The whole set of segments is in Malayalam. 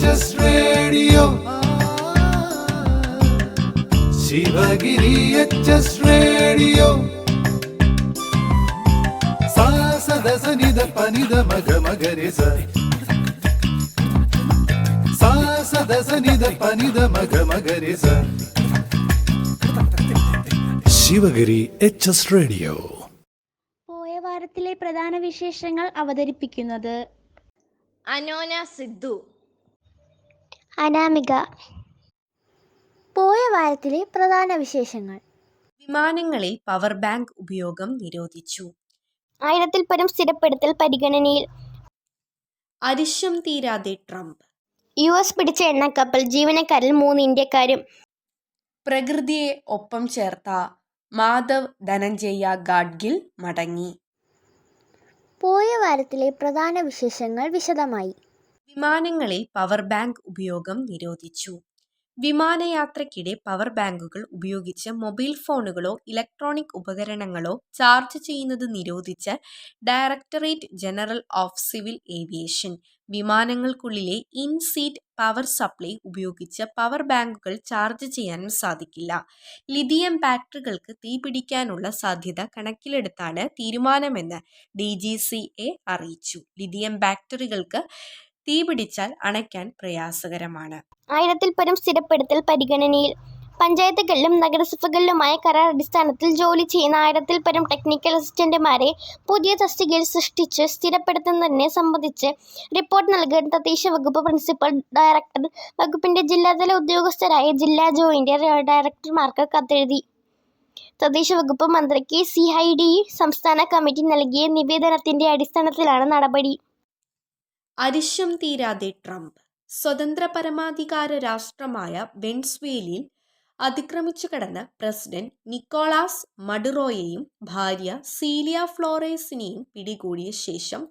HS Radio. Sivagiri HS Radio. സാസദസനിധ പനിധ മഗ മഗരിസ. സാസദസനിധ പനിധ മഗ മഗരിസ. Sivagiri HS Radio. പോയ വാരത്തിലെ പ്രധാന വിശേഷങ്ങൾ അവതരിപ്പിക്കുന്നത് അനോന സിദ്ധു, അനാമിക. പോയ വാരത്തിലെ പ്രധാന വിശേഷങ്ങൾ: വിമാനങ്ങളിൽ പവർ ബാങ്ക് ഉപയോഗം നിരോധിച്ചു. 1000-ൽ പരം സ്ഥിരപ്പെടുത്തൽ പരിഗണനയിൽ. അരിശം തീരാതെ ട്രംപ്. US പിടിച്ച എണ്ണക്കപ്പൽ ജീവനക്കാരിൽ 3 ഇന്ത്യക്കാരും. പ്രകൃതിയെ ഒപ്പം ചേർത്ത മാധവ് ധനഞ്ജയ ഗാഡ്ഗിൽ മടങ്ങി. പോയ വാരത്തിലെ പ്രധാന വിശേഷങ്ങൾ വിശദമായി. വിമാനങ്ങളിൽ പവർ ബാങ്ക് ഉപയോഗം നിരോധിച്ചു. വിമാനയാത്രയ്ക്കിടെ പവർ ബാങ്കുകൾ ഉപയോഗിച്ച് മൊബൈൽ ഫോണുകളോ ഇലക്ട്രോണിക് ഉപകരണങ്ങളോ ചാർജ് ചെയ്യുന്നത് നിരോധിച്ച് directorate general of civil aviation. വിമാനങ്ങൾക്കുള്ളിലെ ഇൻ സീറ്റ് പവർ സപ്ലൈ ഉപയോഗിച്ച് പവർ ബാങ്കുകൾ ചാർജ് ചെയ്യാനും സാധിക്കില്ല. ലിഥിയം ബാറ്ററികൾക്ക് തീപിടിക്കാനുള്ള സാധ്യത കണക്കിലെടുത്താണ് തീരുമാനമെന്ന് DGCA അറിയിച്ചു. ലിഥിയം ബാറ്ററികൾക്ക് തീപിടിച്ചാൽ അണയ്ക്കാൻ പ്രയാസകരമാണ്. 1000-ൽ പരം സ്ഥിരപ്പെടുത്തൽ പരിഗണനയിൽ. പഞ്ചായത്തുകളിലും നഗരസഭകളിലുമായ കരാർ അടിസ്ഥാനത്തിൽ ജോലി ചെയ്യുന്ന 1000-ൽ പരം ടെക്നിക്കൽ അസിസ്റ്റന്റുമാരെ പുതിയ തസ്തികയിൽ സൃഷ്ടിച്ച് സ്ഥിരപ്പെടുത്തുന്നതിനെ സംബന്ധിച്ച് റിപ്പോർട്ട് നൽകാൻ തദ്ദേശ വകുപ്പ് പ്രിൻസിപ്പൽ ഡയറക്ടർ വകുപ്പിന്റെ ജില്ലാതല ഉദ്യോഗസ്ഥരായ ജില്ലാ ജോയിന്റ് ഡയറക്ടർമാർക്ക് കത്തെഴുതി. തദ്ദേശ വകുപ്പ് മന്ത്രിക്ക് CID സംസ്ഥാന കമ്മിറ്റി നൽകിയ നിവേദനത്തിന്റെ അടിസ്ഥാനത്തിലാണ് നടപടി. അരിശം തീരാതെ ട്രംപ്. സ്വതന്ത്ര പരമാധികാര രാഷ്ട്രമായ വെനസ്വേലയിൽ അതിക്രമിച്ചു കടന്ന പ്രസിഡന്റ് നിക്കോളാസ് മഡുറോയെയും ഭാര്യ സീലിയ ഫ്ലോറേസിനെയും പിടികൂടിയ ശേഷം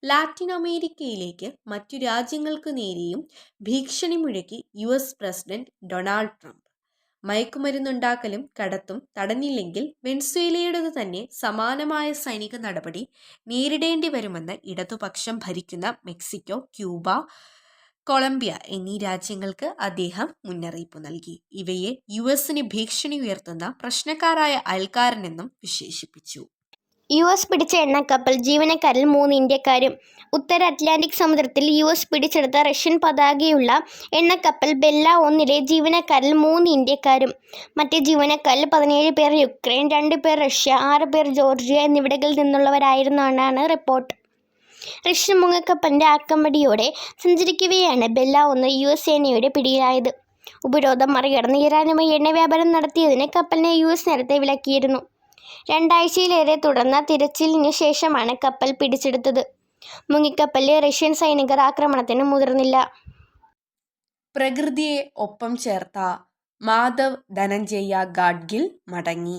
ലാറ്റിൻ അമേരിക്കയിലേക്ക് മറ്റു രാജ്യങ്ങൾക്കു നേരെയും ഭീഷണി മുഴക്കി US പ്രസിഡന്റ് ഡൊണാൾഡ് ട്രംപ്. മയക്കുമരുന്നുണ്ടാക്കലും കടത്തും തടഞ്ഞില്ലെങ്കിൽ വെനസ്വേലയുടേതു തന്നെ സമാനമായ സൈനിക നടപടി നേരിടേണ്ടി വരുമെന്ന് ഇടതുപക്ഷം ഭരിക്കുന്ന മെക്സിക്കോ, ക്യൂബ, കൊളംബിയ എന്നീ രാജ്യങ്ങൾക്ക് അദ്ദേഹം മുന്നറിയിപ്പ് നൽകി. ഇവയെ US-ന് ഭീഷണി ഉയർത്തുന്ന പ്രശ്നക്കാരായ അയൽക്കാരനെന്നും വിശേഷിപ്പിച്ചു. US പിടിച്ച എണ്ണക്കപ്പൽ ജീവനക്കാരിൽ 3 ഇന്ത്യക്കാരും. ഉത്തര അറ്റ്ലാന്റിക് സമുദ്രത്തിൽ US പിടിച്ചെടുത്ത റഷ്യൻ പതാകയുള്ള എണ്ണക്കപ്പൽ ബെല്ല 1-ലെ ജീവനക്കാരിൽ 3 ഇന്ത്യക്കാരും. മറ്റ് ജീവനക്കാരിൽ 17 പേർ യുക്രൈൻ, 2 പേർ റഷ്യ, 6 പേർ ജോർജിയ എന്നിവിടങ്ങളിൽ നിന്നുള്ളവരായിരുന്നാണ് റിപ്പോർട്ട്. റഷ്യൻ മുങ്ങക്കപ്പലിന്റെ അകമ്പടിയോടെ സഞ്ചരിക്കവെയാണ് ബെല്ല 1 US സേനയുടെ പിടിയിലായത്. ഉപരോധം മറികടന്ന് ഇറാനുമായി എണ്ണ വ്യാപാരം നടത്തിയതിന് കപ്പലിനെ US നേരത്തെ വിലക്കിയിരുന്നു. 2 ആഴ്ചയിലേറെ തുടർന്ന തിരച്ചിലിന് ശേഷമാണ് കപ്പൽ പിടിച്ചെടുത്തത്. മുങ്ങിക്കപ്പലിലെ റഷ്യൻ സൈനികർ ആക്രമണത്തിന് മുതിർന്നില്ല. പ്രകൃതിയെ ഒപ്പം ചേർത്ത മാധവ് ധനഞ്ജയ ഗാഡ്ഗിൽ മടങ്ങി.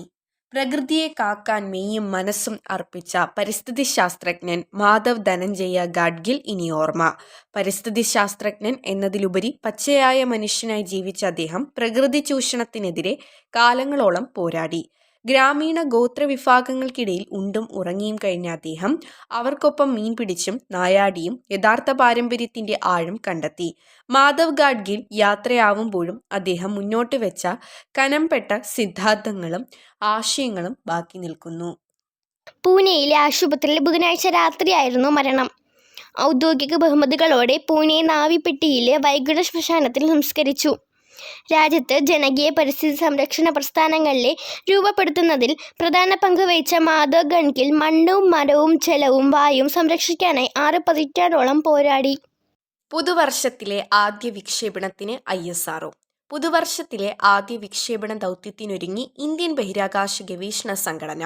പ്രകൃതിയെ കാക്കാൻ മെയ്യും മനസ്സും അർപ്പിച്ച പരിസ്ഥിതി ശാസ്ത്രജ്ഞൻ മാധവ് ധനഞ്ജയ ഗാഡ്ഗിൽ ഇനി ഓർമ്മ. പരിസ്ഥിതി ശാസ്ത്രജ്ഞൻ എന്നതിലുപരി പച്ചയായ മനുഷ്യനായി ജീവിച്ച അദ്ദേഹം പ്രകൃതി ചൂഷണത്തിനെതിരെ കാലങ്ങളോളം പോരാടി. ഗ്രാമീണ ഗോത്ര വിഭാഗങ്ങൾക്കിടയിൽ ഉണ്ടും ഉറങ്ങിയും കഴിഞ്ഞ അദ്ദേഹം അവർക്കൊപ്പം മീൻ പിടിച്ചും നായാടിയും യഥാർത്ഥ പാരമ്പര്യത്തിന്റെ ആഴം കണ്ടെത്തി. മാധവ് ഗാഡ്ഗിൽ യാത്രയാവുമ്പോഴും അദ്ദേഹം മുന്നോട്ട് വെച്ച കനംപെട്ട സിദ്ധാന്തങ്ങളും ആശയങ്ങളും ബാക്കി നിൽക്കുന്നു. പൂനെയിലെ ആശുപത്രിയിൽ ബുധനാഴ്ച രാത്രിയായിരുന്നു മരണം. ഔദ്യോഗിക ബഹുമതികളോടെ പൂനെ നാവിപ്പെട്ടിയിലെ വൈകുണ്ഠ ശ്മശാനത്തിൽ സംസ്കരിച്ചു. രാജ്യത്ത് ജനകീയ പരിസ്ഥിതി സംരക്ഷണ പ്രസ്ഥാനങ്ങളെ രൂപപ്പെടുത്തുന്നതിൽ പ്രധാന പങ്ക് വഹിച്ച മാധവ് ഗാഡ്ഗിൽ മണ്ണും മരവും ജലവും വായുവും സംരക്ഷിക്കാനായി 6 പതിറ്റാണ്ടോളം പോരാടി. പുതുവർഷത്തിലെ ആദ്യ വിക്ഷേപണത്തിന് ISRO. പുതുവർഷത്തിലെ ആദ്യ വിക്ഷേപണ ദൗത്യത്തിനൊരുങ്ങി ഇന്ത്യൻ ബഹിരാകാശ ഗവേഷണ സംഘടന.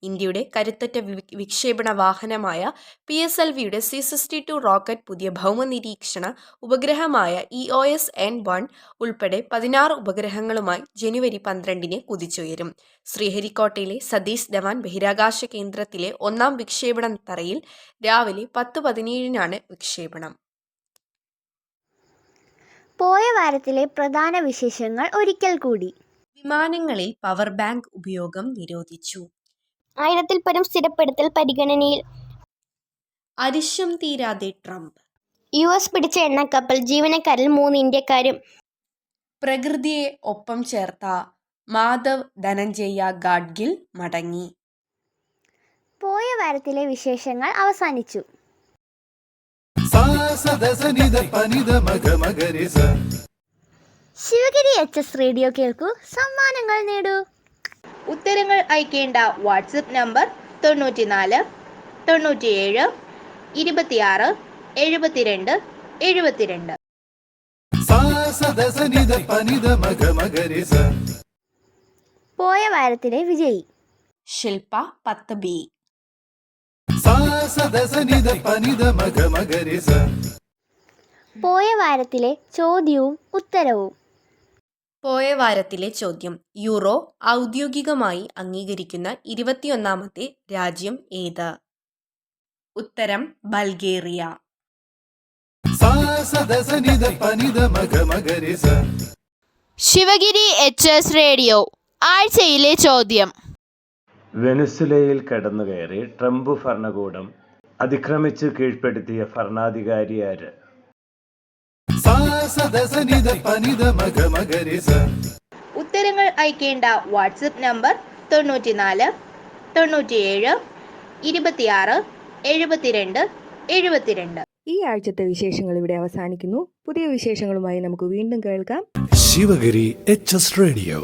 ഇന്ത്യയുടെ കരുത്തുറ്റ വിക്ഷേപണ വാഹനമായ PSLVയുടെ C-62 റോക്കറ്റ് പുതിയ ഭൗമനിരീക്ഷണ ഉപഗ്രഹമായ EOS-N1 ഉൾപ്പെടെ 16 ഉപഗ്രഹങ്ങളുമായി ജനുവരി 12-ന് കുതിച്ചുയരും. ശ്രീഹരിക്കോട്ടയിലെ സതീഷ് ധവാൻ ബഹിരാകാശ കേന്ദ്രത്തിലെ 1ാം വിക്ഷേപണ തറയിൽ രാവിലെ 10:17-നാണ് വിക്ഷേപണം. പോയ വാരത്തിലെ പ്രധാന വിശേഷങ്ങൾ ഒരിക്കൽ കൂടി. വിമാനങ്ങളിൽ പവർ ബാങ്ക് ഉപയോഗം നിരോധിച്ചു. 1000-ൽ പരം സ്ഥിരപ്പെടുത്തൽ പരിഗണനയിൽ. അരിശം തീരാതെ ട്രംപ്. US പിടിച്ച എണ്ണക്കപ്പൽ ജീവനക്കാരിൽ 3 ഇന്ത്യക്കാരും. പ്രകൃതിയെ ഒപ്പം ചേർത്ത മാധവ് ധനഞ്ജയ ഗാഡ്ഗിൽ മടങ്ങി. പോയ വാരത്തിലെ വിശേഷങ്ങൾ അവസാനിച്ചു. sa sa da sa ni da pa ni da ma ga ma ga re sa. Sivagiri HS radio കേൾക്കൂ, സമ്മാനങ്ങൾ നേടൂ. ഉത്തരങ്ങൾ അയക്കേണ്ട WhatsApp number 94 97 26 72 72. sa sa da sa ni da pa ni da ma ga re sa. പോയ വാരത്തിലെ വിജയി ശില്പ 10B. sa sa da sa ni da pa ni da ma ga re sa. പോയ വാരത്തിലെ ചോദ്യവും ഉത്തരവും. പോയ വാരത്തിലെ ചോദ്യം: യൂറോ ഔദ്യോഗികമായി അംഗീകരിക്കുന്ന 21ാമത്തെ രാജ്യം ഏത്? ഉത്തരം: Bulgaria. sa sa da sa ni da pa ni da ma ga re sa. Sivagiri HS radio ആഴ്ചയിലെ ചോദ്യം. വെനസ്വേലയിൽ കടന്നുകയറി ട്രംപ് ഭരണകൂടം അതിക്രമിച്ച് കീഴ്പ്പെടുത്തിയ ഭരണാധികാരി ആര്? sa sa da sa ni da pa ni da ma ga re sa. ഉത്തരങ്ങൾ അയക്കേണ്ട വാട്സപ്പ് നമ്പർ 94 97 26 72 72. ഈ ആഴ്ചത്തെ വിശേഷങ്ങൾ ഇവിടെ അവസാനിക്കുന്നു. പുതിയ വിശേഷങ്ങളുമായി നമുക്ക് വീണ്ടും കേൾക്കാം. Sivagiri HS radio.